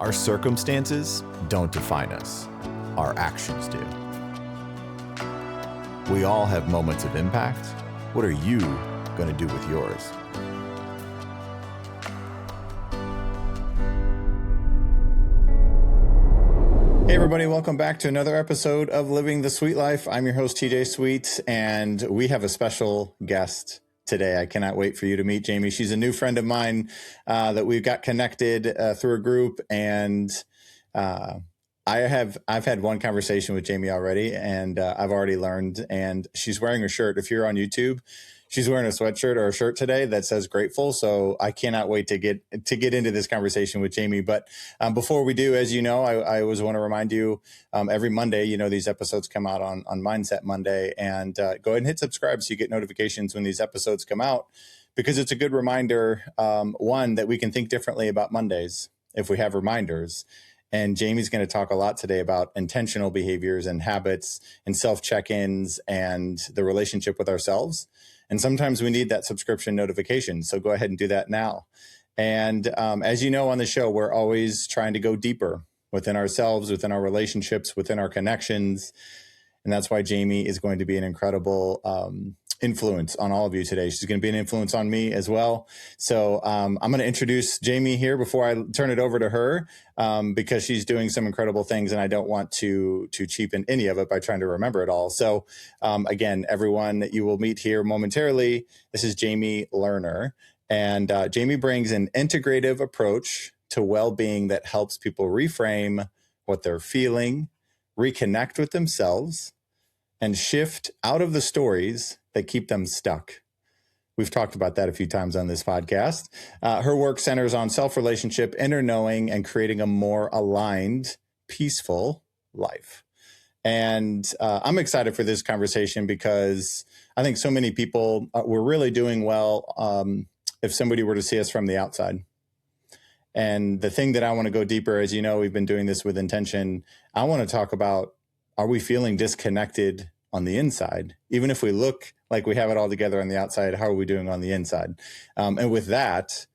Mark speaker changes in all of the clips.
Speaker 1: Our circumstances don't define us. Our actions do. We all have moments of impact. What are you going to do with yours? Hey everybody, welcome back to another episode of Living the Sweet Life. I'm your host, TJ Sweet, and we have a special guest today. I cannot wait for you to meet Jamie. She's a new friend of mine that we've got connected through a group, and I've had one conversation with Jamie already, and I've already learned. And she's wearing a shirt. If you're on YouTube, she's wearing a sweatshirt or a shirt today that says "Grateful." So I cannot wait to get into this conversation with Jamie. But before we do, as you know, I always want to remind you every Monday, these episodes come out on Mindset Monday, and go ahead and hit subscribe so you get notifications when these episodes come out, because it's a good reminder, one, that we can think differently about Mondays if we have reminders. And Jamie's going to talk a lot today about intentional behaviors and habits and self-check-ins and the relationship with ourselves. And sometimes we need that subscription notification. So go ahead and do that now. And as you know, on the show, we're always trying to go deeper within ourselves, within our relationships, within our connections. And that's why Jamie is going to be an incredible influence on all of you today. She's going to be an influence on me as well. So I'm going to introduce Jamie here before I turn it over to her, because she's doing some incredible things, and I don't want to cheapen any of it by trying to remember it all. So again, everyone that you will meet here momentarily, this is Jamie Lerner, and Jamie brings an integrative approach to well-being that helps people reframe what they're feeling, reconnect with themselves, and shift out of the stories that keep them stuck. We've talked about that a few times on this podcast. Her work centers on self-relationship, inner knowing, and creating a more aligned, peaceful life. And I'm excited for this conversation because I think so many people we're really doing well if somebody were to see us from the outside. And the thing that I want to go deeper, as you know, we've been doing this with intention. I want to talk about, are we feeling disconnected on the inside? Even if we look like we have it all together on the outside, how are we doing on the inside? And with that,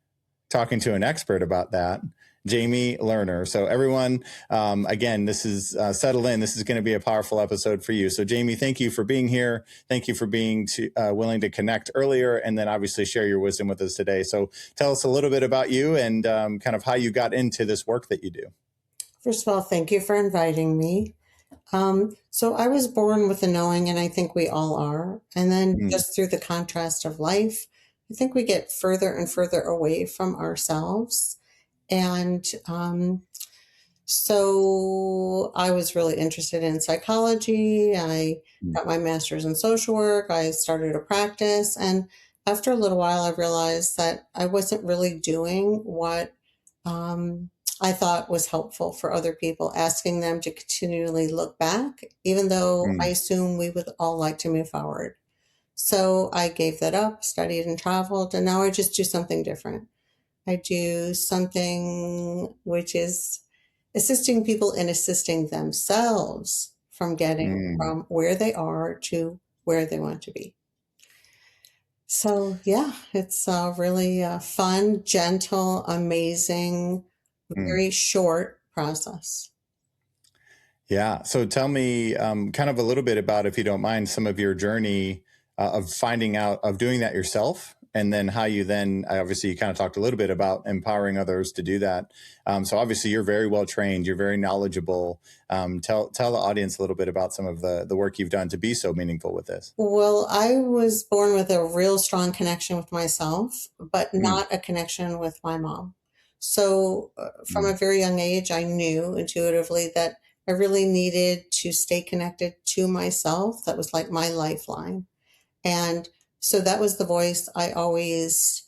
Speaker 1: talking to an expert about that, Jamie Lerner. So everyone, again, this is settle in. This is going to be a powerful episode for you. So Jamie, thank you for being here. Thank you for being willing to connect earlier, and then obviously share your wisdom with us today. So tell us a little bit about you and kind of how you got into this work that you do.
Speaker 2: First of all, thank you for inviting me. So I was born with a knowing, and I think we all are. And then just through the contrast of life, I think we get further and further away from ourselves. And so I was really interested in psychology. I got my master's in social work. I started a practice. And after a little while, I realized that I wasn't really doing what I thought was helpful for other people, asking them to continually look back, even though I assume we would all like to move forward. So I gave that up, studied and traveled, and now I just do something different. I do something which is assisting people in assisting themselves from getting from where they are to where they want to be. So yeah, it's a really fun, gentle, amazing, very short process.
Speaker 1: Yeah. So tell me kind of a little bit about, if you don't mind, some of your journey of finding out, of doing that yourself, and then how you then, obviously you kind of talked a little bit about empowering others to do that. So obviously you're very well trained, you're very knowledgeable. Tell the audience a little bit about some of the work you've done to be so meaningful with this.
Speaker 2: Well, I was born with a real strong connection with myself, but not a connection with my mom. So from a very young age, I knew intuitively that I really needed to stay connected to myself. That was like my lifeline. And so that was the voice I always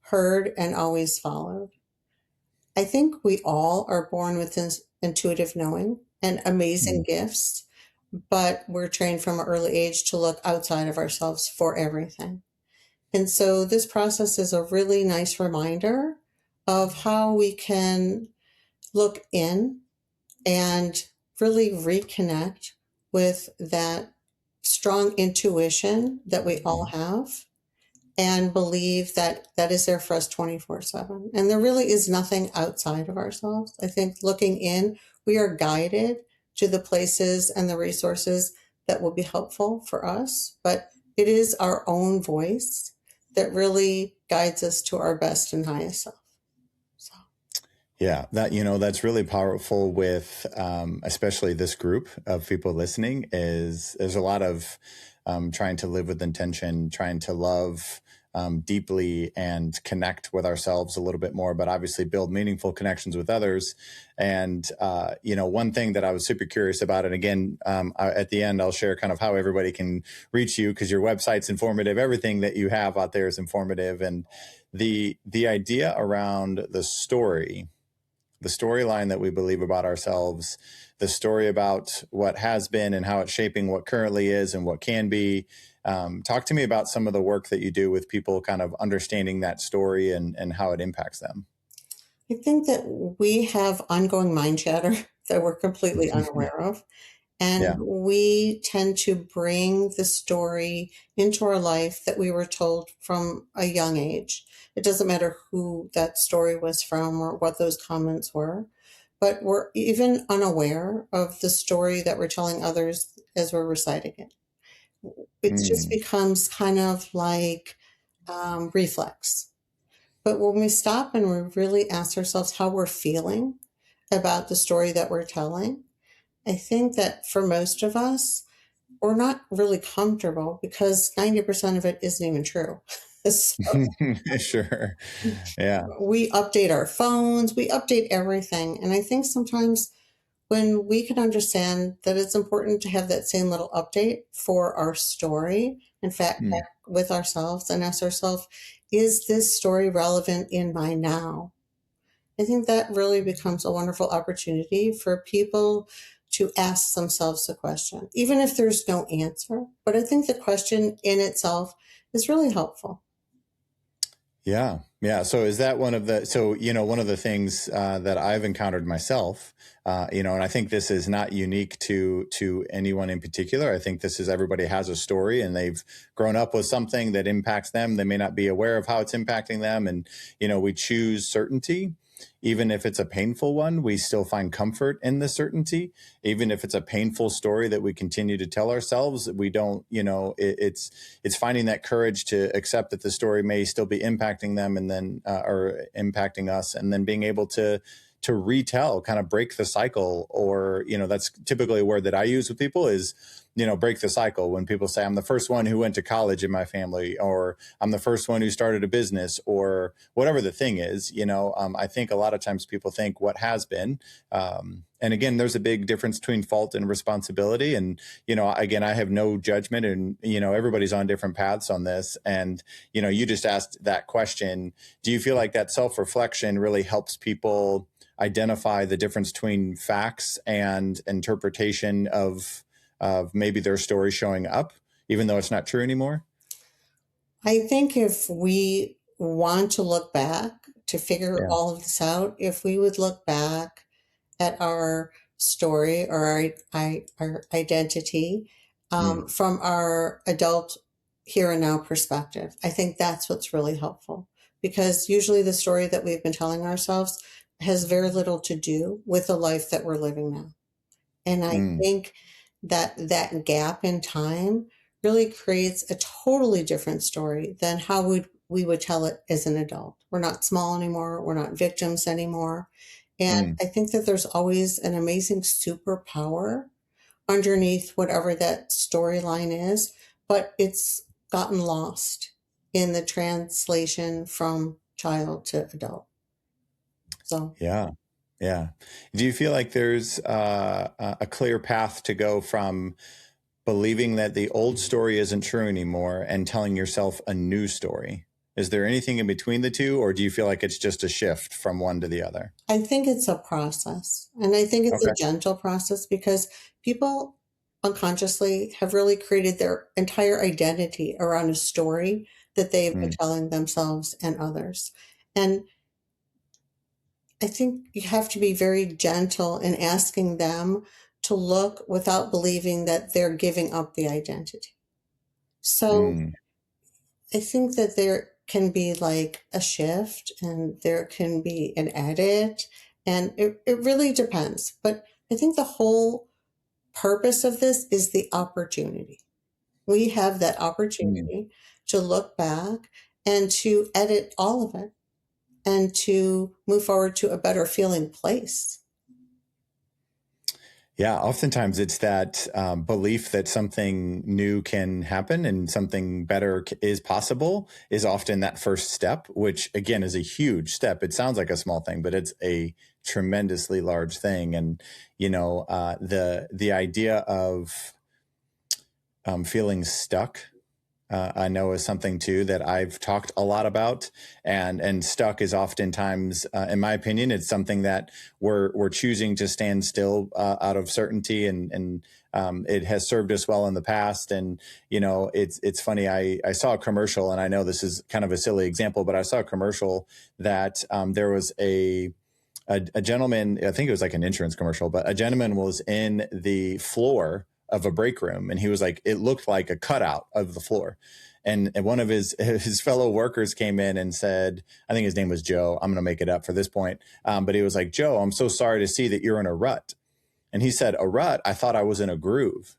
Speaker 2: heard and always followed. I think we all are born with this intuitive knowing and amazing gifts, but we're trained from an early age to look outside of ourselves for everything. And so this process is a really nice reminder of how we can look in and really reconnect with that strong intuition that we all have, and believe that that is there for us 24/7. And there really is nothing outside of ourselves. I think looking in, we are guided to the places and the resources that will be helpful for us, but it is our own voice that really guides us to our best and highest self. So,
Speaker 1: Yeah, that that's really powerful with especially this group of people listening. Is there's a lot of trying to live with intention, trying to love deeply and connect with ourselves a little bit more, but obviously build meaningful connections with others. And one thing that I was super curious about, and again, at the end, I'll share kind of how everybody can reach you because your website's informative. Everything that you have out there is informative, and the idea around the storyline that we believe about ourselves, the story about what has been and how it's shaping what currently is and what can be. Talk to me about some of the work that you do with people kind of understanding that story and how it impacts them.
Speaker 2: I think that we have ongoing mind chatter that we're completely unaware of. And
Speaker 1: Yeah.
Speaker 2: we tend to bring the story into our life that we were told from a young age. It doesn't matter who that story was from or what those comments were, but we're even unaware of the story that we're telling others as we're reciting it. It just
Speaker 1: Mm.
Speaker 2: becomes kind of like reflex. But when we stop and we really ask ourselves how we're feeling about the story that we're telling, I think that for most of us, we're not really comfortable because 90% of it isn't even true. So
Speaker 1: Sure. Yeah.
Speaker 2: we update our phones, we update everything. And I think sometimes when we can understand that it's important to have that same little update for our story, in fact,
Speaker 1: Mm.
Speaker 2: check with ourselves and ask ourselves, is this story relevant in my now? I think that really becomes a wonderful opportunity for people to ask themselves a question, even if there's no answer. But I think the question in itself is really helpful.
Speaker 1: Yeah. Yeah. So is that one of the things that I've encountered myself, and I think this is not unique to anyone in particular. I think this is everybody has a story and they've grown up with something that impacts them. They may not be aware of how it's impacting them. And, we choose certainty. Even if it's a painful one, we still find comfort in the certainty. Even if it's a painful story that we continue to tell ourselves, we don't, it's finding that courage to accept that the story may still be impacting them and then or impacting us, and then being able to retell, kind of break the cycle. Or that's typically a word that I use with people is break the cycle. When people say I'm the first one who went to college in my family, or I'm the first one who started a business, or whatever the thing is, I think a lot of times people think what has been. And again, there's a big difference between fault and responsibility. And, again, I have no judgment, and, everybody's on different paths on this. And, you just asked that question. Do you feel like that self-reflection really helps people identify the difference between facts and interpretation of maybe their story showing up, even though it's not true anymore?
Speaker 2: I think if we want to look back to figure
Speaker 1: Yeah.
Speaker 2: all of this out, if we would look back at our story or our identity
Speaker 1: Mm.
Speaker 2: from our adult here and now perspective. I think that's what's really helpful because usually the story that we've been telling ourselves has very little to do with the life that we're living now. And I
Speaker 1: Mm.
Speaker 2: think that that gap in time really creates a totally different story than how we would tell it as an adult. We're not small anymore. We're not victims anymore. And
Speaker 1: Mm.
Speaker 2: I think that there's always an amazing superpower underneath whatever that storyline is, but it's gotten lost in the translation from child to adult. So
Speaker 1: Yeah. Yeah. Do you feel like there's a clear path to go from believing that the old story isn't true anymore and telling yourself a new story? Is there anything in between the two, or do you feel like it's just a shift from one to the other?
Speaker 2: I think it's a process. And I think it's a
Speaker 1: Okay.
Speaker 2: gentle process because people unconsciously have really created their entire identity around a story that they've been
Speaker 1: Mm.
Speaker 2: telling themselves and others. And I think you have to be very gentle in asking them to look without believing that they're giving up the identity. So
Speaker 1: Mm.
Speaker 2: I think that there can be like a shift and there can be an edit, and it really depends. But I think the whole purpose of this is the opportunity. We have that
Speaker 1: Mm.
Speaker 2: opportunity to look back and to edit all of it and to move forward to a better feeling place.
Speaker 1: Yeah, oftentimes it's that belief that something new can happen and something better is possible is often that first step, which again is a huge step. It sounds like a small thing, but it's a tremendously large thing. And the idea of feeling stuck, I know is something too that I've talked a lot about, and stuck is oftentimes, in my opinion, it's something that we're choosing to stand still out of certainty, and it has served us well in the past. And it's funny. I saw a commercial, and I know this is kind of a silly example, but I saw a commercial that there was a gentleman, I think it was like an insurance commercial, but a gentleman was in the floor of a break room, and he was like, it looked like a cutout of the floor. And one of his fellow workers came in and said, I think his name was Joe. I'm going to make it up for this point. But he was like, Joe, I'm so sorry to see that you're in a rut. And he said, a rut? I thought I was in a groove.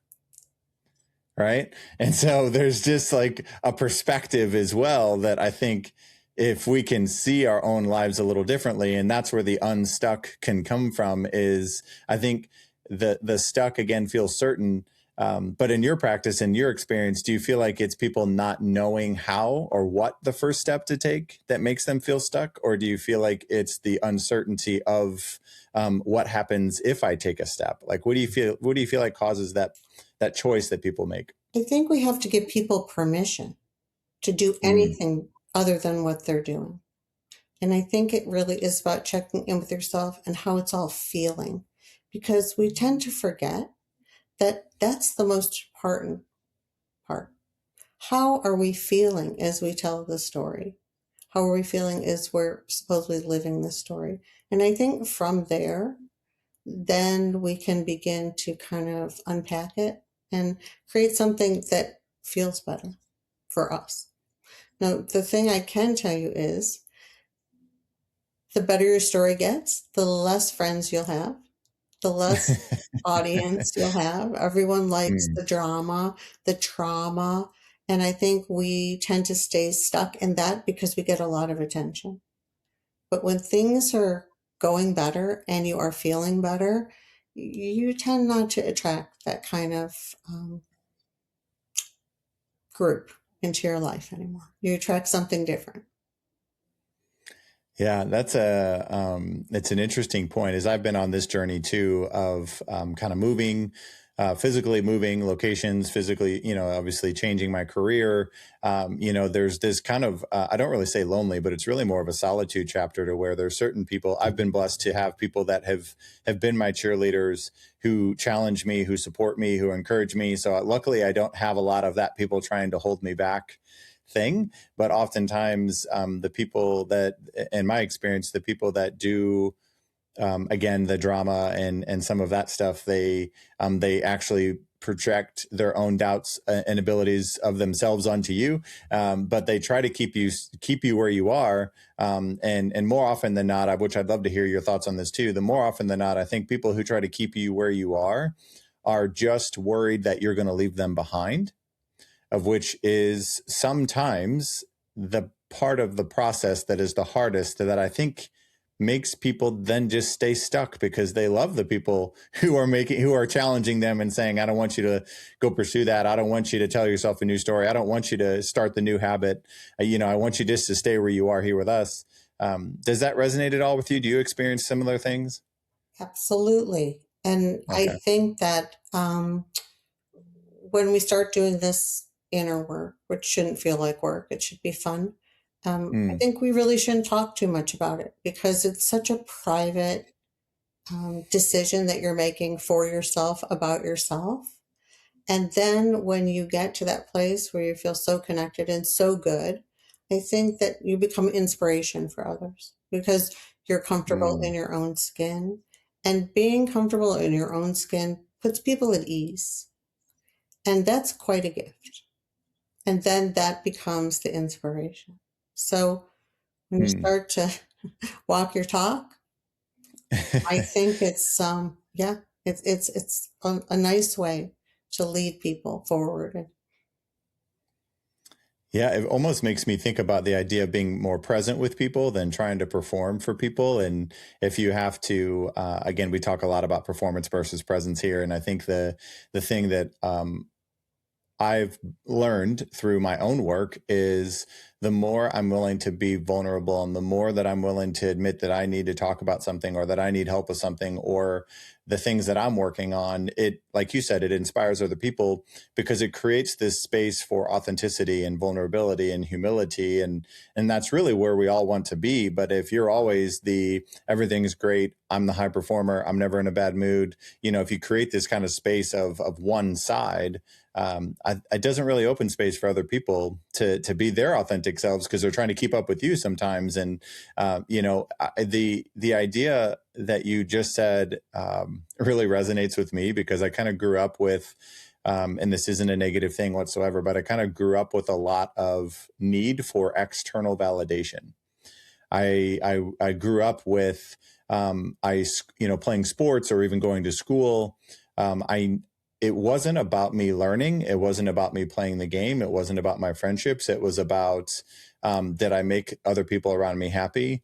Speaker 1: Right. And so there's just like a perspective as well that I think if we can see our own lives a little differently, and that's where the unstuck can come from, is I think the stuck again feels certain. But in your practice, in your experience, do you feel like it's people not knowing how or what the first step to take that makes them feel stuck? Or do you feel like it's the uncertainty of what happens if I take a step? Like, what do you feel? What do you feel like causes that choice that people make?
Speaker 2: I think we have to give people permission to do
Speaker 1: Mm,
Speaker 2: anything other than what they're doing. And I think it really is about checking in with yourself and how it's all feeling, because we tend to forget that that's the most important part. How are we feeling as we tell the story? How are we feeling as we're supposedly living the story? And I think from there, then we can begin to kind of unpack it and create something that feels better for us. Now, the thing I can tell you is the better your story gets, the less friends you'll have, the less audience you'll have. Everyone likes
Speaker 1: mm,
Speaker 2: the drama, the trauma. And I think we tend to stay stuck in that because we get a lot of attention. But when things are going better and you are feeling better, you tend not to attract that kind of group into your life anymore. You attract something different.
Speaker 1: yeah, that's a it's an interesting point. As I've been on this journey too of kind of moving, physically moving locations, physically, obviously changing my career. There's this kind of I don't really say lonely, but it's really more of a solitude chapter to where there's certain people. I've been blessed to have people that have been my cheerleaders, who challenge me, who support me, who encourage me. So luckily, I don't have a lot of that people trying to hold me back thing. But oftentimes, the people that, in my experience, the people that do, again, the drama and some of that stuff, they actually project their own doubts and abilities of themselves onto you, but they try to keep you where you are. And more often than not, which I'd love to hear your thoughts on this too. The more often than not, I think people who try to keep you where you are just worried that you're going to leave them behind, of which is sometimes the part of the process that is the hardest, that I think makes people then just stay stuck because they love the people who are challenging them and saying, I don't want you to go pursue that. I don't want you to tell yourself a new story. I don't want you to start the new habit. I want you just to stay where you are here with us. Does that resonate at all with you? Do you experience similar things?
Speaker 2: Absolutely. And I
Speaker 1: Okay.
Speaker 2: think that when we start doing this inner work, which shouldn't feel like work, it should be fun. I
Speaker 1: Mm,
Speaker 2: think we really shouldn't talk too much about it because it's such a private decision that you're making for yourself about yourself. And then when you get to that place where you feel so connected and so good, I think that you become inspiration for others because you're comfortable in
Speaker 1: mm.
Speaker 2: your own skin. And being comfortable in your own skin puts people at ease. And that's quite a gift. And then that becomes the inspiration. So when you
Speaker 1: Hmm.
Speaker 2: start to walk your talk, I think yeah, it's a nice way to lead people forward.
Speaker 1: Yeah, it almost makes me think about the idea of being more present with people than trying to perform for people. And if you have to, again, we talk a lot about performance versus presence here, and I think the thing that I've learned through my own work is the more I'm willing to be vulnerable and the more that I'm willing to admit that I need to talk about something or that I need help with something or the things that I'm working on, it, like you said, it inspires other people because it creates this space for authenticity and vulnerability and humility. And that's really where we all want to be. But if you're always the everything's great, I'm the high performer, I'm never in a bad mood, if you create this kind of space of one side, it doesn't really open space for other people to be their authentic selves because they're trying to keep up with you sometimes. And the idea that you just said really resonates with me because I kind of grew up with. And this isn't a negative thing whatsoever, but I kind of grew up with a lot of need for external validation. I grew up with playing sports or even going to school. I It wasn't about me learning. It wasn't about me playing the game. It wasn't about my friendships. It was about did I make other people around me happy?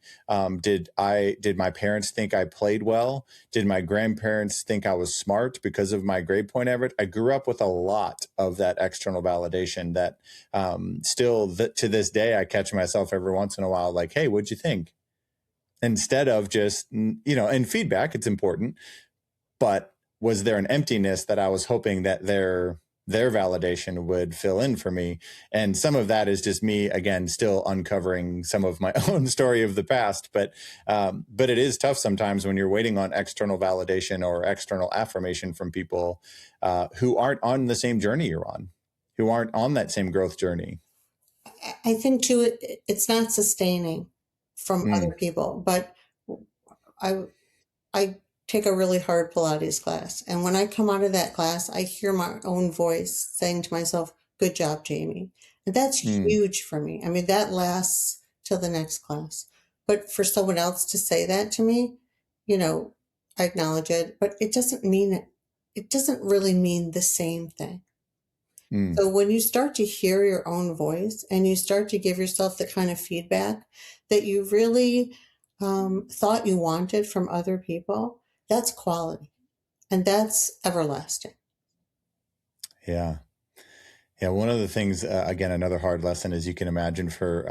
Speaker 1: Did my parents think I played well? Did my grandparents think I was smart because of my grade point average? I grew up with a lot of that external validation that to this day, I catch myself every once in a while like, hey, what'd you think? Instead of just, and feedback, it's important. But was there an emptiness that I was hoping that their validation would fill in for me? And some of that is just me, again, still uncovering some of my own story of the past. But it is tough sometimes when you're waiting on external validation or external affirmation from people who aren't on the same journey you're on, who aren't on that same growth journey.
Speaker 2: I think too, it's not sustaining from
Speaker 1: Mm,
Speaker 2: other people, but I I take a really hard Pilates class. And when I come out of that class, I hear my own voice saying to myself, good job, Jamie. And that's
Speaker 1: mm,
Speaker 2: huge for me. I mean, that lasts till the next class. But for someone else to say that to me, you know, I acknowledge it, but it doesn't mean it. It doesn't really mean the same thing.
Speaker 1: mm,
Speaker 2: So when you start to hear your own voice and you start to give yourself the kind of feedback that you really thought you wanted from other people, that's quality and that's everlasting.
Speaker 1: yeah. Yeah, one of the things, again, another hard lesson, as you can imagine, for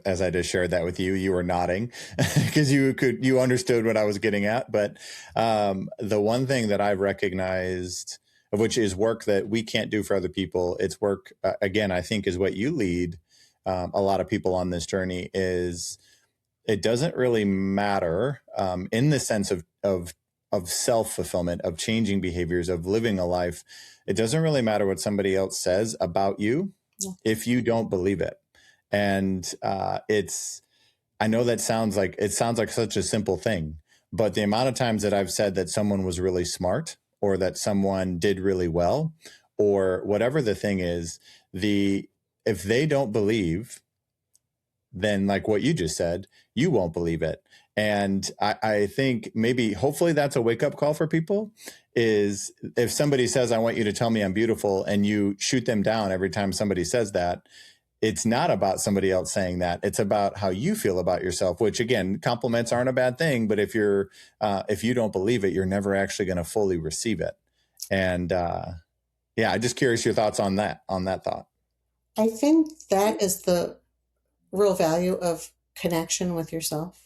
Speaker 1: as I just shared that with you, you were nodding because you understood what I was getting at. But the one thing that I've recognized, which is work that we can't do for other people, it's work again. I think is what you lead a lot of people on this journey is it doesn't really matter in the sense of self fulfillment, of changing behaviors, of living a life. It doesn't really matter what somebody else says about you
Speaker 2: Yeah.
Speaker 1: if you don't believe it. And I know that sounds like such a simple thing, but the amount of times that I've said that someone was really smart or that someone did really well or whatever the thing is, the if they don't believe, then like what you just said, you won't believe it. And I think maybe hopefully that's a wake up call for people is if somebody says, I want you to tell me I'm beautiful and you shoot them down every time somebody says that, it's not about somebody else saying that. It's about how you feel about yourself, which again, compliments aren't a bad thing, but if you don't believe it, you're never actually going to fully receive it. And yeah, I'm just curious your thoughts on that thought.
Speaker 2: I think that is the real value of connection with yourself.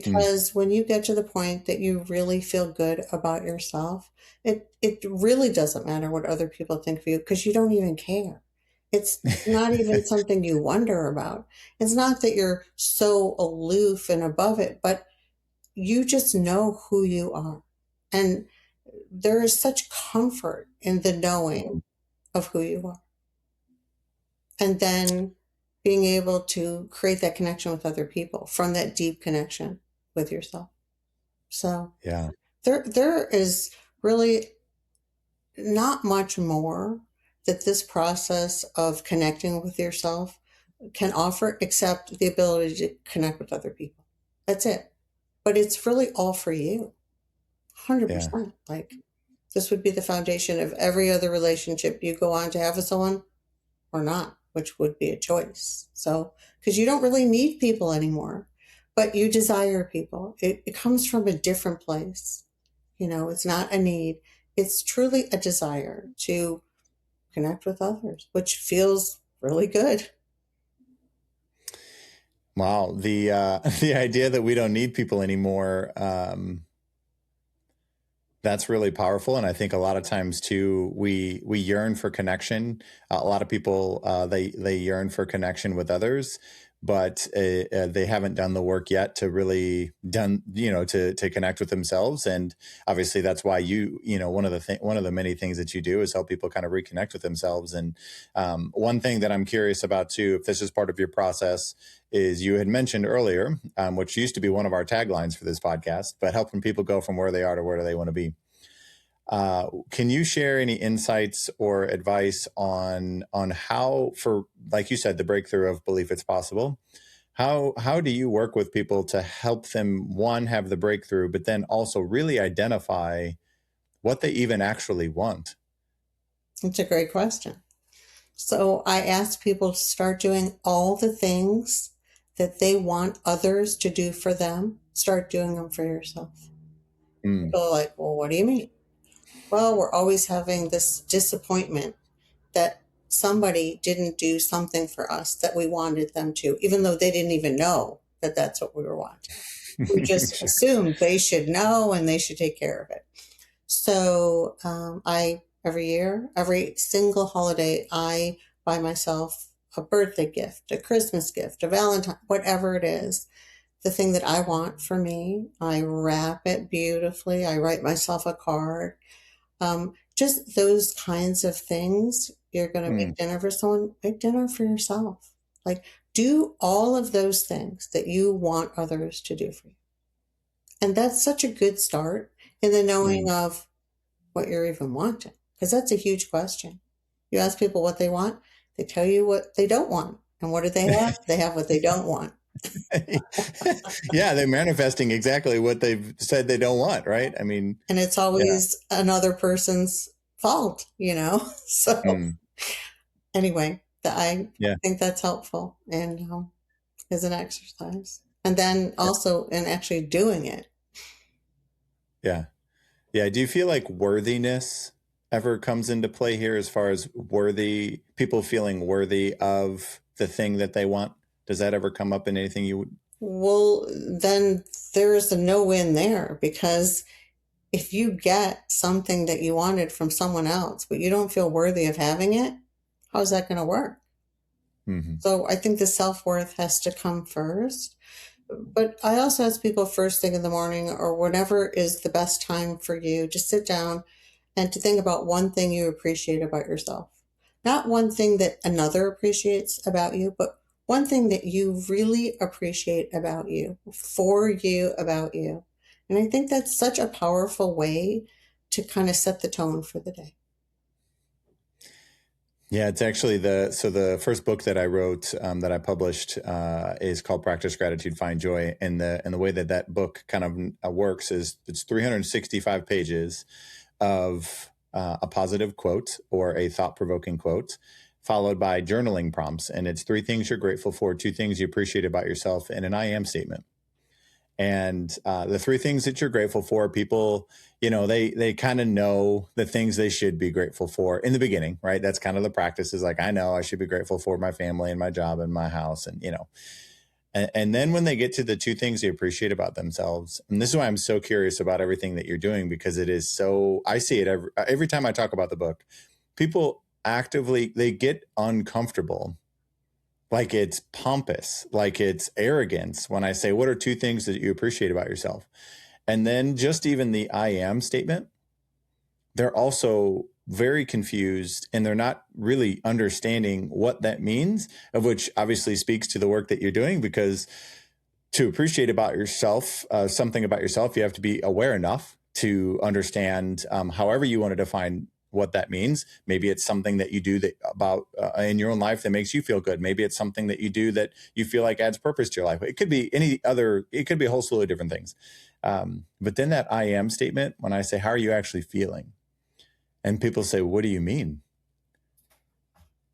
Speaker 1: Mm,
Speaker 2: Because when you get to the point that you really feel good about yourself, it really doesn't matter what other people think of you because you don't even care. It's not even something you wonder about. It's not that you're so aloof and above it, but you just know who you are. And there is such comfort in the knowing of who you are. And then being able to create that connection with other people from that deep connection with yourself. So
Speaker 1: yeah.
Speaker 2: there is really not much more that this process of connecting with yourself can offer except the ability to connect with other people. That's it. But it's really all for you.
Speaker 1: Yeah.
Speaker 2: 100%. Like, this would be the foundation of every other relationship you go on to have with someone or not, which would be a choice. So, because you don't really need people anymore, but you desire people. It comes from a different place. It's not a need, it's truly a desire to connect with others, which feels really good.
Speaker 1: Wow. The the idea that we don't need people anymore, that's really powerful, and I think a lot of times too, we yearn for connection. A lot of people they yearn for connection with others, but they haven't done the work yet to really done to connect with themselves. And obviously, that's why one of the many things that you do is help people kind of reconnect with themselves. And one thing that I'm curious about too, if this is part of your process, is you had mentioned earlier, which used to be one of our taglines for this podcast, but helping people go from where they are to where they want to be. Can you share any insights or advice on how, for like you said, the breakthrough of belief it's possible? How do you work with people to help them, one, have the breakthrough, but then also really identify what they even actually want?
Speaker 2: It's a great question. So I ask people to start doing all the things that they want others to do for them. Start doing them for yourself.
Speaker 1: Mm.
Speaker 2: People are like, well, what do you mean? Well, we're always having this disappointment that somebody didn't do something for us that we wanted them to, even though they didn't even know that that's what we were wanting. We just
Speaker 1: Sure.
Speaker 2: assumed they should know and they should take care of it. So I every year, every single holiday, I buy myself a birthday gift, a Christmas gift, a Valentine, whatever it is. The thing that I want for me, I wrap it beautifully. I write myself a card. Just those kinds of things. You're going to
Speaker 1: Mm.
Speaker 2: make dinner for someone, make dinner for yourself. Like, do all of those things that you want others to do for you. And that's such a good start in the knowing
Speaker 1: Mm.
Speaker 2: of what you're even wanting, because that's a huge question. You ask people what they want, they tell you what they don't want. And what do they have? They have what they don't want.
Speaker 1: Yeah, they're manifesting exactly what they've said they don't want, right? I mean,
Speaker 2: And it's
Speaker 1: yeah.
Speaker 2: always another person's fault. So,
Speaker 1: Mm.
Speaker 2: anyway, I
Speaker 1: Yeah.
Speaker 2: think that's helpful and is an exercise. And then also in actually doing it.
Speaker 1: Yeah. Yeah. Do you feel like worthiness ever comes into play here, as far as worthy people feeling worthy of the thing that they want? Does that ever come up in anything you would?
Speaker 2: Well, then there is a no win there, because if you get something that you wanted from someone else, but you don't feel worthy of having it, how's that going to work?
Speaker 1: Mhm.
Speaker 2: So I think the self worth has to come first. But I also ask people first thing in the morning or whenever is the best time for you to sit down and to think about one thing you appreciate about yourself. Not one thing that another appreciates about you, but one thing that you really appreciate about you, for you, about you. And I think that's such a powerful way to kind of set the tone for the day.
Speaker 1: Yeah, it's actually the first book that I wrote, that I published, is called Practice Gratitude, Find Joy. And the way that that book kind of works is it's 365 pages of a positive quote or a thought provoking quote, followed by journaling prompts. And it's three things you're grateful for, two things you appreciate about yourself, and an I am statement. And the three things that you're grateful for, people, they kind of know the things they should be grateful for in the beginning, right? That's kind of the practice, is like, I know I should be grateful for my family and my job and my house. And then when they get to the two things they appreciate about themselves, and this is why I'm so curious about everything that you're doing, because it is so, I see it every time I talk about the book, people actively, they get uncomfortable, like it's pompous, like it's arrogance when I say, what are two things that you appreciate about yourself? And then just even the I am statement, they're also very confused and they're not really understanding what that means, of which obviously speaks to the work that you're doing, because to appreciate about yourself, something about yourself, you have to be aware enough to understand, however you want to define what that means. Maybe it's something that you do that about in your own life that makes you feel good. Maybe it's something that you do that you feel like adds purpose to your life. It could be it could be a whole slew of different things. But then that I am statement, when I say, how are you actually feeling? And people say, what do you mean?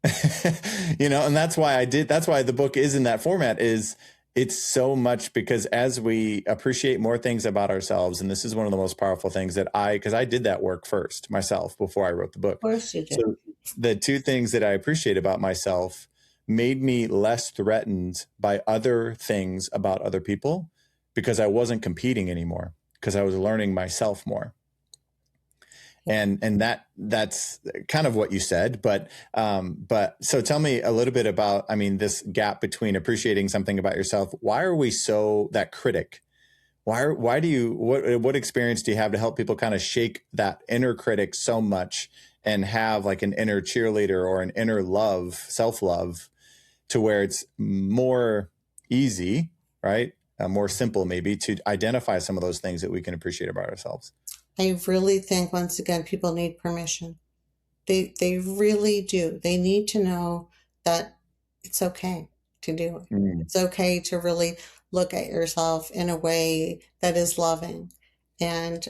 Speaker 1: And that's why the book is in that format. Is it's so much because as we appreciate more things about ourselves, and this is one of the most powerful things because I did that work first myself before I wrote the book.
Speaker 2: Of course you do.
Speaker 1: So the two things that I appreciate about myself made me less threatened by other things about other people, because I wasn't competing anymore, because I was learning myself more. And that's kind of what you said, but so tell me a little bit about, this gap between appreciating something about yourself. Why are we so that critic? Why do you, what experience do you have to help people kind of shake that inner critic so much and have like an inner cheerleader or an inner self-love, to where it's more easy, right? More simple maybe, to identify some of those things that we can appreciate about ourselves?
Speaker 2: I really think, once again, people need permission. They really do. They need to know that it's okay to do it.
Speaker 1: Mm,
Speaker 2: It's okay to really look at yourself in a way that is loving, and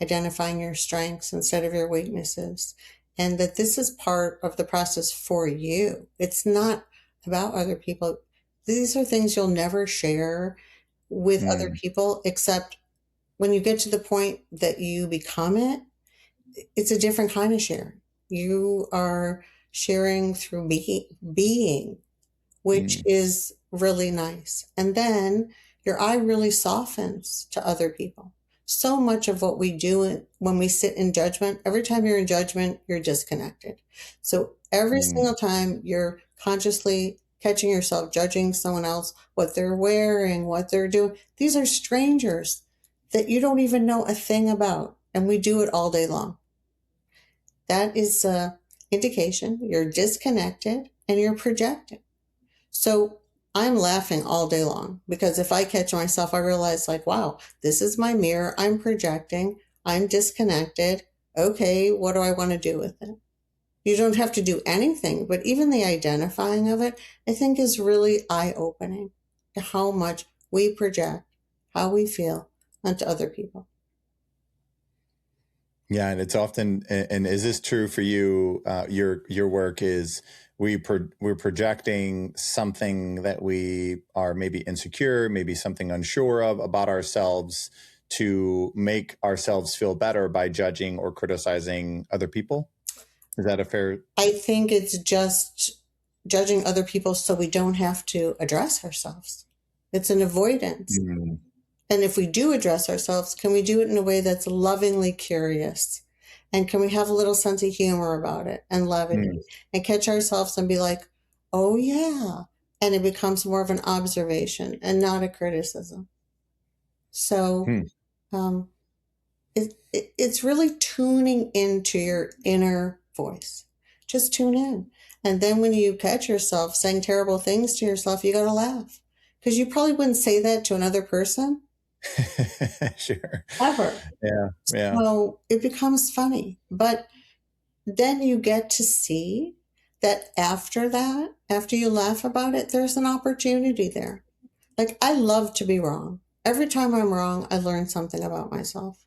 Speaker 2: identifying your strengths instead of your weaknesses. And that this is part of the process for you. It's not about other people. These are things you'll never share with other
Speaker 1: mm,
Speaker 2: people, except when you get to the point that you become it. It's a different kind of share. You are sharing through being, which
Speaker 1: mm,
Speaker 2: is really nice. And then your eye really softens to other people. So much of what we do when we sit in judgment, every time you're in judgment, you're disconnected. So every
Speaker 1: mm,
Speaker 2: single time you're consciously catching yourself judging someone else, what they're wearing, what they're doing, these are strangers that you don't even know a thing about. And we do it all day long. That is a indication you're disconnected and you're projecting. So I'm laughing all day long, because if I catch myself, I realize, like, wow, this is my mirror. I'm projecting. I'm disconnected. Okay, what do I want to do with it? You don't have to do anything, but even the identifying of it, I think, is really eye opening to how much we project, how we feel onto other people.
Speaker 1: yeah, and it's often, and is this true for you? Your work is we're projecting something that we are maybe insecure, maybe something unsure of about ourselves, to make ourselves feel better by judging or criticizing other people. Is that a fair?
Speaker 2: I think it's just judging other people so we don't have to address ourselves. It's an avoidance.
Speaker 1: Mm,
Speaker 2: And if we do address ourselves, can we do it in a way that's lovingly curious? And can we have a little sense of humor about it and
Speaker 1: mm,
Speaker 2: levity, and catch ourselves and be like, oh, yeah. And it becomes more of an observation and not a criticism. So
Speaker 1: mm.
Speaker 2: um, it's really tuning into your inner voice. Just tune in. And then when you catch yourself saying terrible things to yourself, you got to laugh, because you probably wouldn't say that to another person
Speaker 1: Sure.
Speaker 2: ever.
Speaker 1: Yeah. Yeah.
Speaker 2: So it becomes funny. But then you get to see that after that, after you laugh about it, there's an opportunity there. Like, I love to be wrong. Every time I'm wrong, I learn something about myself.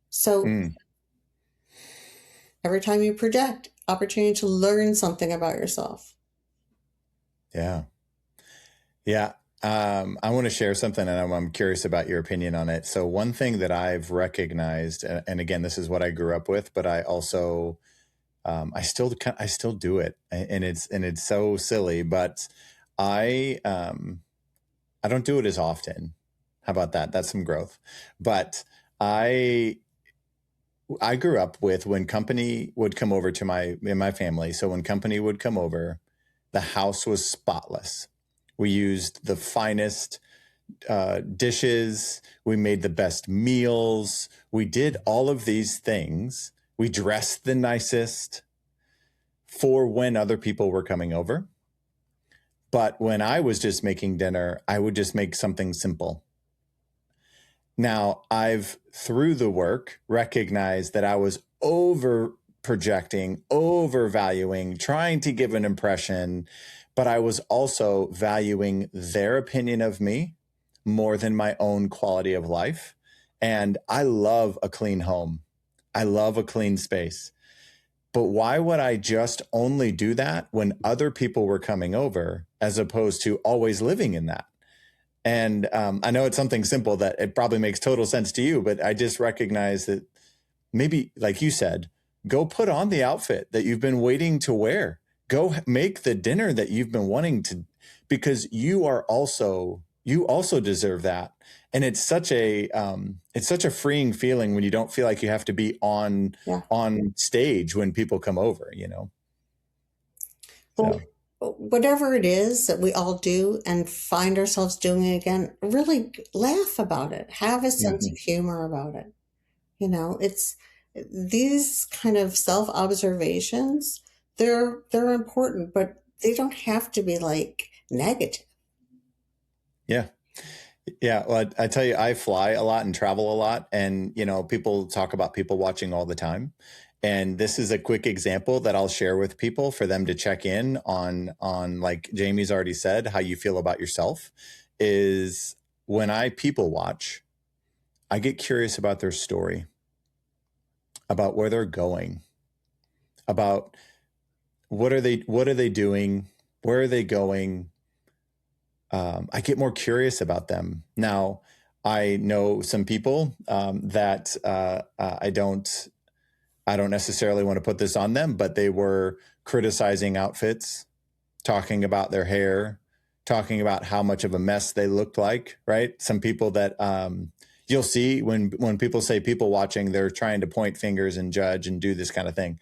Speaker 2: So
Speaker 1: Mm,
Speaker 2: every time you project, opportunity to learn something about yourself.
Speaker 1: yeah. Yeah. I want to share something, and I'm curious about your opinion on it. So one thing that I've recognized, and again, this is what I grew up with, but I also, I still do it, and it's so silly, but I, I don't do it as often. How about that? That's some growth. But I, I grew up with, when company would come over to in my family. So when company would come over, the house was spotless. We used the finest dishes. We made the best meals. We did all of these things. We dressed the nicest for when other people were coming over. But when I was just making dinner, I would just make something simple. Now, I've, through the work, recognized that I was over projecting, overvaluing, trying to give an impression, but I was also valuing their opinion of me more than my own quality of life. And I love a clean home. I love a clean space. But why would I just only do that when other people were coming over as opposed to always living in that? And I know it's something simple that it probably makes total sense to you, but I just recognize that maybe, like you said, go put on the outfit that you've been waiting to wear. Go make the dinner that you've been wanting to, because you also deserve that. And it's such a freeing feeling when you don't feel like you have to be
Speaker 2: Yeah.
Speaker 1: on stage when people come over,
Speaker 2: Well,
Speaker 1: So
Speaker 2: whatever it is that we all do and find ourselves doing it again, really laugh about it. Have a sense of
Speaker 1: mhm.
Speaker 2: humor about it. It's these kind of self-observations, they're important, but they don't have to be like negative.
Speaker 1: Yeah. Yeah, well, I tell you, I fly a lot and travel a lot, and people talk about people watching all the time. And this is a quick example that I'll share with people for them to check in on like Jamie's already said, how you feel about yourself is when I people watch, I get curious about their story, about where they're going, about what are they doing, where are they going, I get more curious about them. Now, I know some people that I don't necessarily want to put this on them, but they were criticizing outfits, talking about their hair, talking about how much of a mess they looked like. Right? Some people that you'll see when people say people watching, they're trying to point fingers and judge and do this kind of thing.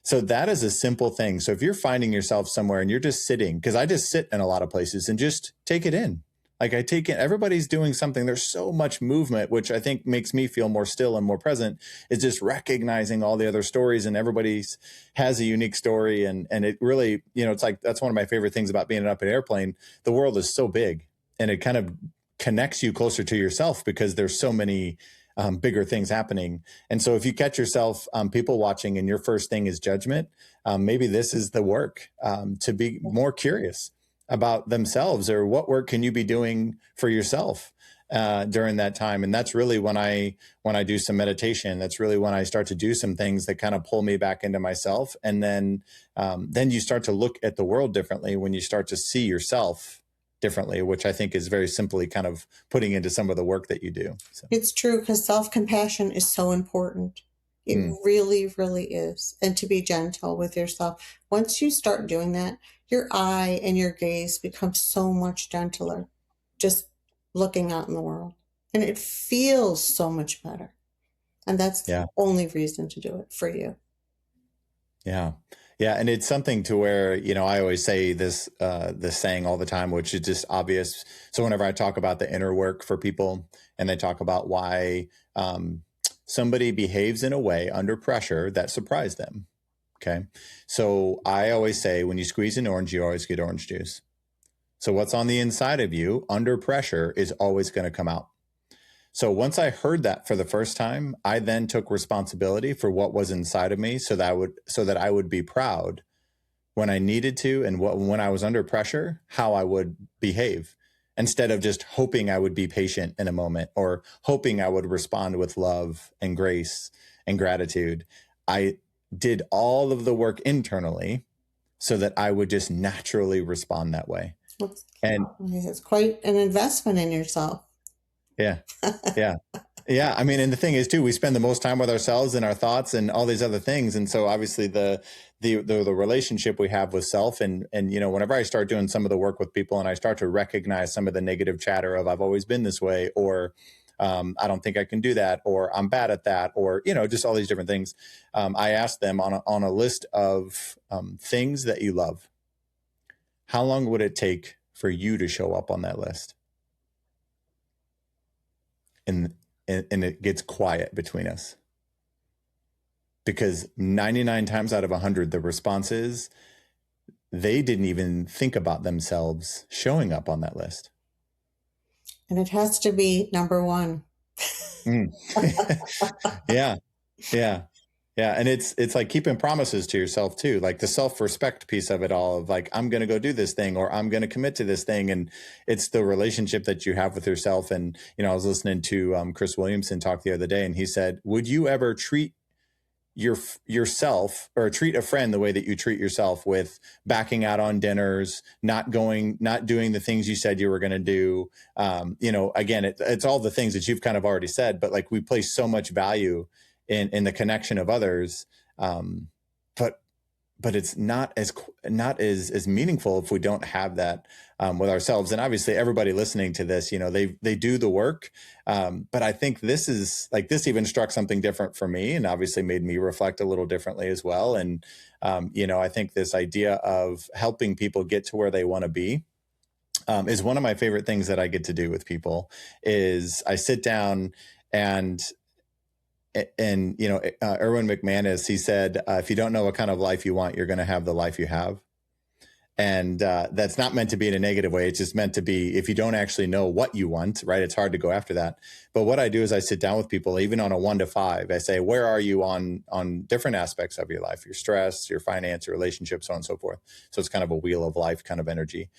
Speaker 1: So that is a simple thing. So if you're finding yourself somewhere and you're just sitting, because I just sit in a lot of places and just take it in. Like I take it, everybody's doing something. There's so much movement, which I think makes me feel more still and more present, is just recognizing all the other stories, and everybody's has a unique story. And it really, it's like, that's one of my favorite things about being up an airplane. The world is so big, and it kind of connects you closer to yourself because there's so many bigger things happening. And so if you catch yourself people watching and your first thing is judgment, maybe this is the work to be more curious about themselves, or what work can you be doing for yourself during that time. And that's really when I do some meditation. That's really when I start to do some things that kind of pull me back into myself. And then you start to look at the world differently when you start to see yourself differently, which I think is very simply kind of putting into some of the work that you do. So,
Speaker 2: It's true because self-compassion is so important. It
Speaker 1: mm,
Speaker 2: really, really is. And to be gentle with yourself. Once you start doing that, your eye and your gaze become so much gentler just looking out in the world. And it feels so much better. And that's the
Speaker 1: yeah.
Speaker 2: only reason to do it for you.
Speaker 1: Yeah. Yeah. And it's something to where, I always say this saying all the time, which is just obvious. So whenever I talk about the inner work for people and they talk about why somebody behaves in a way under pressure that surprised them. Okay. So I always say when you squeeze an orange, you always get orange juice. So what's on the inside of you under pressure is always going to come out. So once I heard that for the first time, I then took responsibility for what was inside of me, so that I would be proud when I needed to, and when I was under pressure, how I would behave, instead of just hoping I would be patient in a moment, or hoping I would respond with love and grace and gratitude. I did all of the work internally so that I would just naturally respond that way.
Speaker 2: It's,
Speaker 1: And
Speaker 2: it's quite an investment in yourself.
Speaker 1: yeah, yeah. Yeah, I mean, and the thing is too, we spend the most time with ourselves and our thoughts and all these other things, and so obviously the relationship we have with self, and whenever I start doing some of the work with people and I start to recognize some of the negative chatter of I've always been this way, or I don't think I can do that, or I'm bad at that, or just all these different things, I ask them on a list of things that you love, how long would it take for you to show up on that list? And and it gets quiet between us, because 99 times out of 100 the response is they didn't even think about themselves showing up on that list.
Speaker 2: And it has to be number one
Speaker 1: Mm. Yeah. Yeah. Yeah. And it's like keeping promises to yourself too, like the self-respect piece of it all of like, I'm going to go do this thing or I'm going to commit to this thing. And it's the relationship that you have with yourself. And, I was listening to Chris Williamson talk the other day and he said, would you ever treat yourself or treat a friend the way that you treat yourself with backing out on dinners, not doing the things you said you were going to do? Again, it's all the things that you've kind of already said, but like we place so much value in the connection of others. But it's not as meaningful if we don't have that with ourselves. And obviously, everybody listening to this, they do the work. But I think this even struck something different for me, and obviously made me reflect a little differently as well. And I think this idea of helping people get to where they want to be is one of my favorite things that I get to do with people. Is I sit down and Erwin McManus, he said, if you don't know what kind of life you want, you're going to have the life you have. And that's not meant to be in a negative way. It's just meant to be, if you don't actually know what you want, right, it's hard to go after that. But what I do is I sit down with people, even on a 1 to 5. I say, where are you on different aspects of your life, your stress, your finance, your relationships, so on and so forth. So it's kind of a wheel of life kind of energy.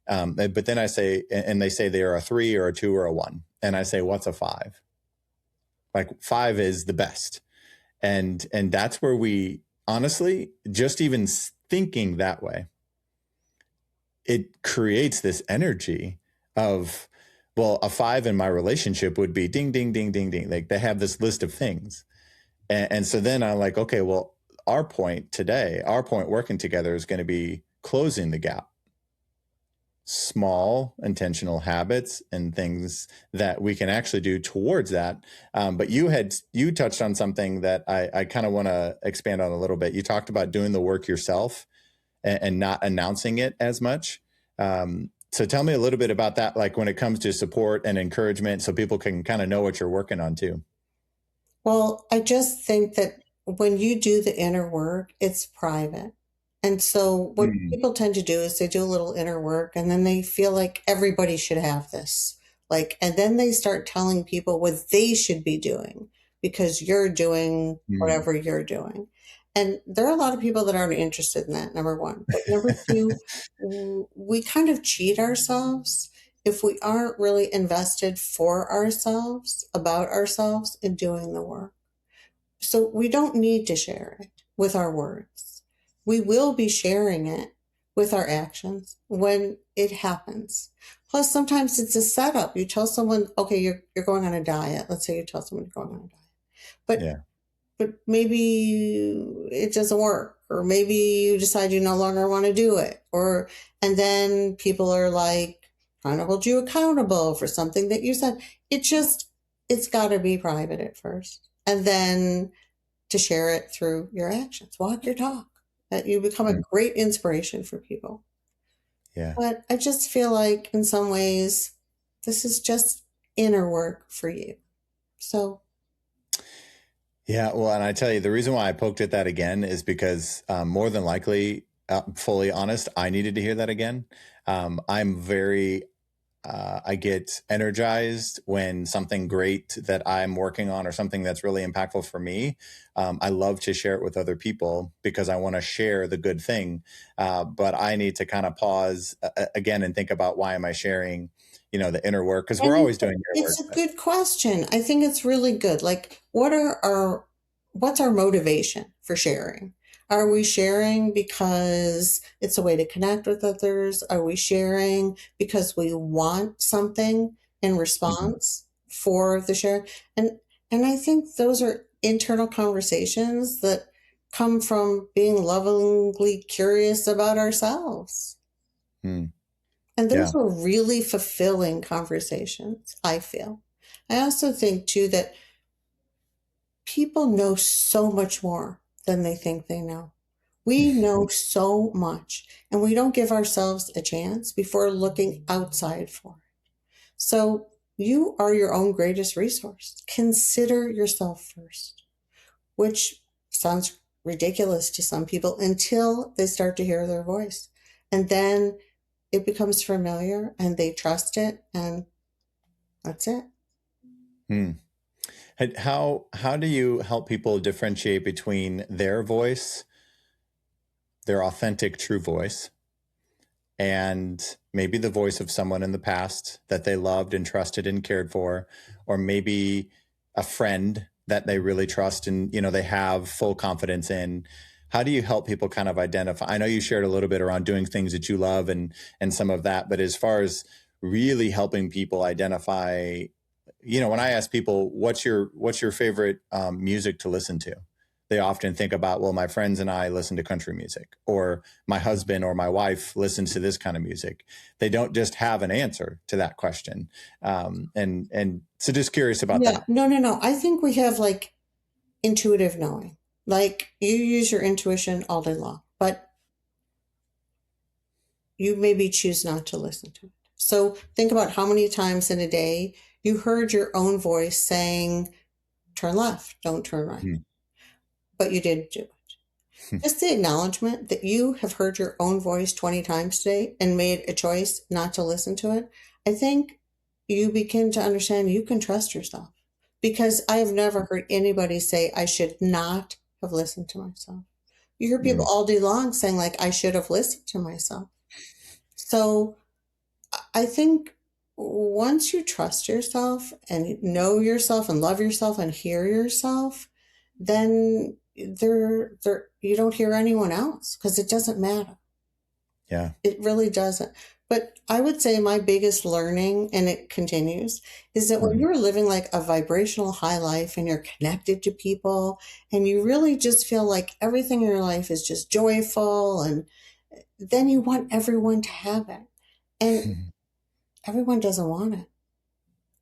Speaker 1: But then I say, and they say they are a 3 or a 2 or a 1. And I say, what's a 5? Like 5 is the best. And that's where we honestly, just even thinking that way, it creates this energy of, well, a 5 in my relationship would be ding, ding, ding, ding, ding. Like they have this list of things. And so then I'm like, okay, well, our point working together is going to be closing the gap. Small intentional habits and things that we can actually do towards that. But you touched on something that I kind of want to expand on a little bit. You talked about doing the work yourself and not announcing it as much. So tell me a little bit about that, like when it comes to support and encouragement, so people can kind of know what you're working on too.
Speaker 2: Well, I just think that when you do the inner work, it's private. And so what
Speaker 1: Mm,
Speaker 2: people tend to do is they do a little inner work and then they feel like everybody should have this. Like, and then they start telling people what they should be doing because you're doing
Speaker 1: mm.
Speaker 2: whatever you're doing. And there are a lot of people that aren't interested in that, number one. But number two, we kind of cheat ourselves if we aren't really invested for ourselves, about ourselves, in doing the work. So we don't need to share it with our words. We will be sharing it with our actions when it happens. Plus, sometimes it's a setup. You tell someone, okay, you're going on a diet. Let's say you tell someone you're going on a diet. But
Speaker 1: Yeah.
Speaker 2: maybe it doesn't work, or maybe you decide you no longer want to do it, or and then people are like trying to hold you accountable for something that you said. It's got to be private at first, and then to share it through your actions. Walk your talk. That you become a
Speaker 1: Mm,
Speaker 2: great inspiration for people.
Speaker 1: yeah.
Speaker 2: But I just feel like in some ways this is just inner work for you. So
Speaker 1: Yeah, well, and I tell you, the reason why I poked at that again is because more than likely, fully honest, I needed to hear that again. I get energized when something great that I'm working on or something that's really impactful for me. I love to share it with other people because I want to share the good thing. But I need to kind of pause again and think about, why am I sharing, the inner work? Because we're
Speaker 2: and
Speaker 1: always doing inner
Speaker 2: it's
Speaker 1: work.
Speaker 2: a good question. I think it's really good. Like, what's our motivation for sharing? Are we sharing because it's a way to connect with others? Are we sharing because we want something in
Speaker 1: Mhm.
Speaker 2: response for the share? And I think those are internal conversations that come from being lovingly curious about ourselves.
Speaker 1: Mm,
Speaker 2: And those
Speaker 1: yeah.
Speaker 2: were really fulfilling conversations, I feel. I also think, too, that people know so much more than they think they know. We know so much, and we don't give ourselves a chance before looking outside for it. So, you are your own greatest resource. Consider yourself first, which sounds ridiculous to some people until they start to hear their voice. And then it becomes familiar and they trust it, and that's it.
Speaker 1: Mm. How do you help people differentiate between their voice, their authentic, true voice, and maybe the voice of someone in the past that they loved and trusted and cared for, or maybe a friend that they really trust and they have full confidence in? How do you help people kind of identify? I know you shared a little bit around doing things that you love and some of that, but as far as really helping people identify, when I ask people what's your favorite music to listen to, they often think about, well, my friends and I listen to country music, or my husband or my wife listens to this kind of music. They don't just have an answer to that question. And so just curious about
Speaker 2: Yeah,
Speaker 1: that.
Speaker 2: no, no, no. I think we have like intuitive knowing. Like you use your intuition all day long, but you maybe choose not to listen to it. So think about how many times in a day you heard your own voice saying, turn left, don't turn right,
Speaker 1: Mm.
Speaker 2: but you didn't do it. Just the acknowledgement that you have heard your own voice 20 times today and made a choice not to listen to it, I think you begin to understand you can trust yourself. Because I have never heard anybody say, I should not have listened to myself. You hear people
Speaker 1: Mm.
Speaker 2: all day long saying, like, I should have listened to myself. So I think once you trust yourself and know yourself and love yourself and hear yourself, then there you don't hear anyone else because it doesn't matter.
Speaker 1: Yeah.
Speaker 2: It really doesn't. But I would say my biggest learning, and it continues, is that when
Speaker 1: Mhm.
Speaker 2: you're living like a vibrational high life and you're connected to people and you really just feel like everything in your life is just joyful, and then you want everyone to have it. And everyone doesn't want it.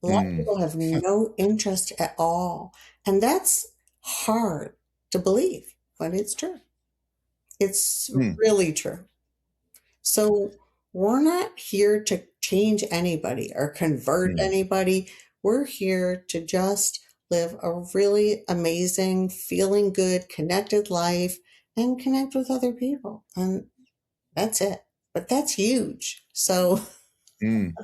Speaker 2: A lot of
Speaker 1: Mm.
Speaker 2: people have no interest at all. And that's hard to believe, but it's true. It's
Speaker 1: Mm.
Speaker 2: really true. So we're not here to change anybody or convert
Speaker 1: Mm.
Speaker 2: anybody. We're here to just live a really amazing, feeling good, connected life and connect with other people. And that's it. But that's huge. So,
Speaker 1: Mm.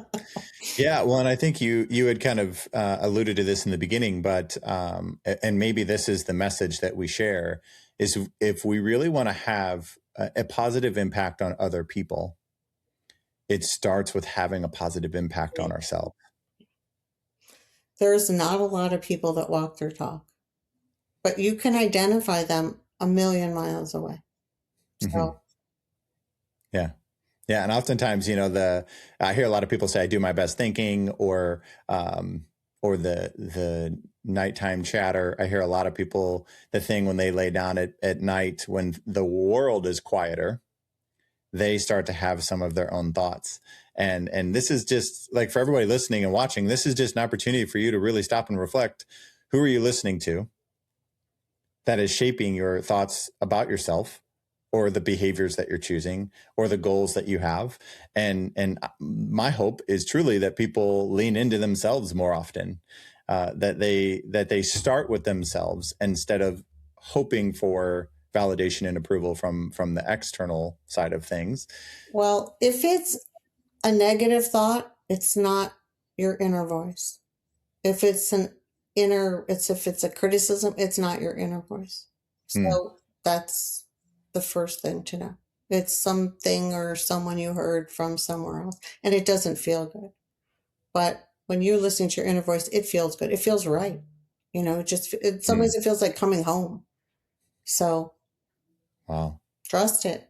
Speaker 1: Yeah, well, and I think you had kind of alluded to this in the beginning, but and maybe this is the message that we share, is if we really want to have a positive impact on other people, it starts with having a positive impact
Speaker 2: yeah,
Speaker 1: on ourselves.
Speaker 2: there's not a lot of people that walk their talk, but you can identify them a million miles away.
Speaker 1: Hmm.
Speaker 2: So,
Speaker 1: Yeah. Yeah, and oftentimes, the I hear a lot of people say I do my best thinking, or the nighttime chatter. I hear a lot of people the thing when they lay down at night when the world is quieter, they start to have some of their own thoughts. And this is just like, for everybody listening and watching, this is just an opportunity for you to really stop and reflect. Who are you listening to that is shaping your thoughts about yourself, or the behaviors that you're choosing, or the goals that you have? And my hope is truly that people lean into themselves more often, that they start with themselves instead of hoping for validation and approval from the external side of things.
Speaker 2: well, if it's a negative thought, it's not your inner voice. If it's an if it's a criticism, it's not your inner voice.
Speaker 1: Hmm.
Speaker 2: So that's the first thing to know. It's something or someone you heard from somewhere else, and it doesn't feel good. But when you're listening to your inner voice, it feels good. It feels right. In some
Speaker 1: Hmm.
Speaker 2: ways, it feels like coming home. So
Speaker 1: Wow.
Speaker 2: trust it.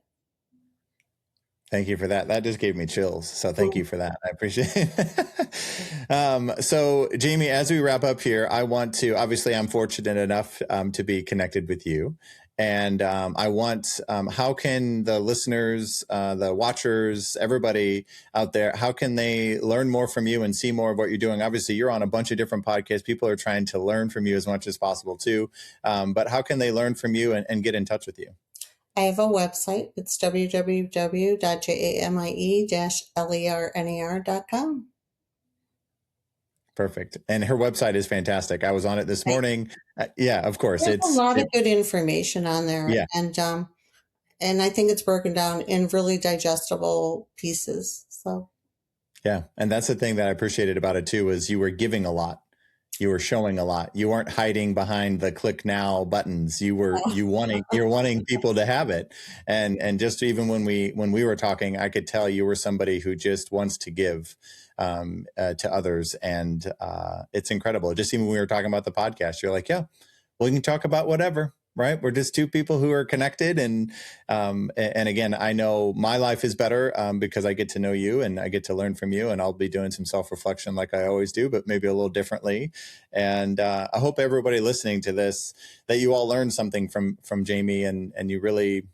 Speaker 1: Thank you for that. That just gave me chills. So thank you for that. I appreciate it. So Jamie, as we wrap up here, I want to, obviously I'm fortunate enough to be connected with you. And I want, how can the listeners, the watchers, everybody out there, how can they learn more from you and see more of what you're doing? Obviously, you're on a bunch of different podcasts. People are trying to learn from you as much as possible too. But how can they learn from you and get in touch with you?
Speaker 2: I have a website. It's www.jamie-lerner.com.
Speaker 1: Perfect. And her website is fantastic. I was on it this morning. Yeah, of course.
Speaker 2: There's a lot of good information on there,
Speaker 1: Yeah,
Speaker 2: and I think it's broken down in really digestible pieces. So
Speaker 1: yeah. And that's the thing that I appreciated about it too, was you were giving a lot. you were showing a lot. You weren't hiding behind the click now buttons. You're wanting people to have it. And just even when we were talking, I could tell you were somebody who just wants to give to others. And it's incredible. Just even when we were talking about the podcast, you're like, yeah, we can talk about whatever. Right. We're just two people who are connected. And again, I know my life is better because I get to know you and I get to learn from you, and I'll be doing some self-reflection like I always do, but maybe a little differently. And I hope everybody listening to this, that you all learned something from Jamie, and you really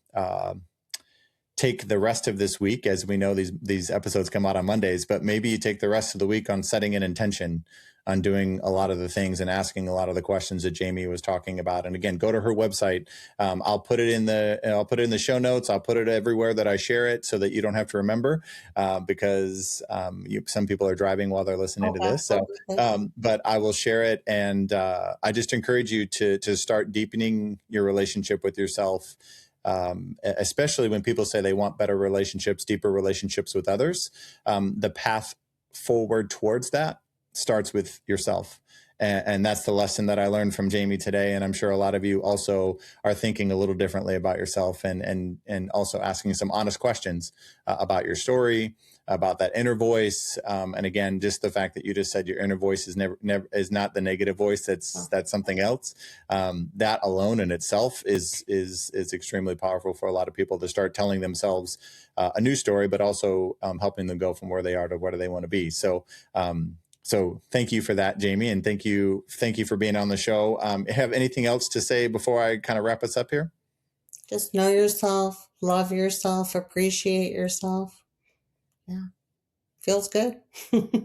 Speaker 1: take the rest of this week. As we know, these episodes come out on Mondays, but maybe you take the rest of the week on setting an intention on doing a lot of the things and asking a lot of the questions that Jamie was talking about. And again, go to her website. I'll put it in the show notes. I'll put it everywhere that I share it so that you don't have to remember because some people are driving while they're listening to this. So, but I will share it. And I just encourage you to start deepening your relationship with yourself. Especially when people say they want better relationships, deeper relationships with others, the path forward towards that starts with yourself. And that's the lesson that I learned from Jamie today. And I'm sure a lot of you also are thinking a little differently about yourself and also asking some honest questions about your story, about that inner voice. And again, just the fact that you just said your inner voice is never is not the negative voice. That's something else. That alone in itself is extremely powerful for a lot of people to start telling themselves a new story, but also helping them go from where they are to where do they want to be. So thank you for that, Jamie, and thank you for being on the show. Have anything else to say before I kind of wrap us up here?
Speaker 2: Just know yourself, love yourself, appreciate yourself. Yeah, feels good.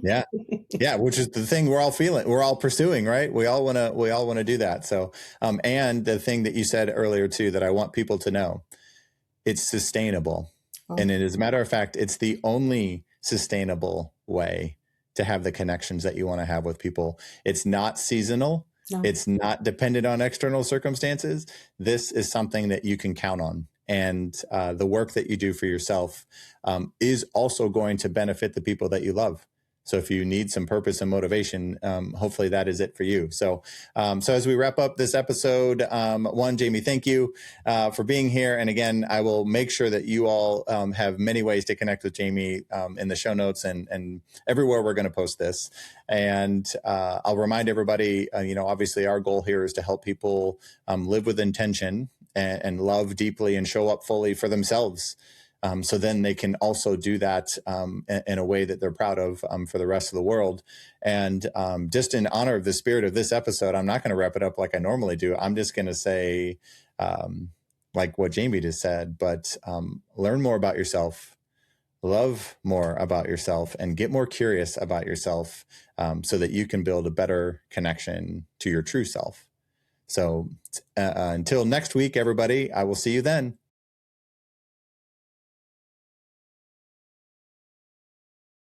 Speaker 1: Yeah, which is the thing we're all pursuing, right? We all want to do that. So, and the thing that you said earlier too that I want people to know, it's sustainable, and as a matter of fact, it's the only sustainable way to have the connections that you want to have with people. It's not seasonal. No. It's not dependent on external circumstances. This is something that you can count on. And the work that you do for yourself is also going to benefit the people that you love. So if you need some purpose and motivation, hopefully that is it for you. So as we wrap up this episode, Jamie, thank you for being here. And again, I will make sure that you all have many ways to connect with Jamie in the show notes and everywhere we're going to post this. And I'll remind everybody, obviously our goal here is to help people live with intention and love deeply and show up fully for themselves. So then they can also do that in a way that they're proud of for the rest of the world. And just in honor of the spirit of this episode, I'm not going to wrap it up like I normally do. I'm just going to say, like what Jamie just said, but learn more about yourself, love more about yourself, and get more curious about yourself so that you can build a better connection to your true self. So until next week, everybody, I will see you then.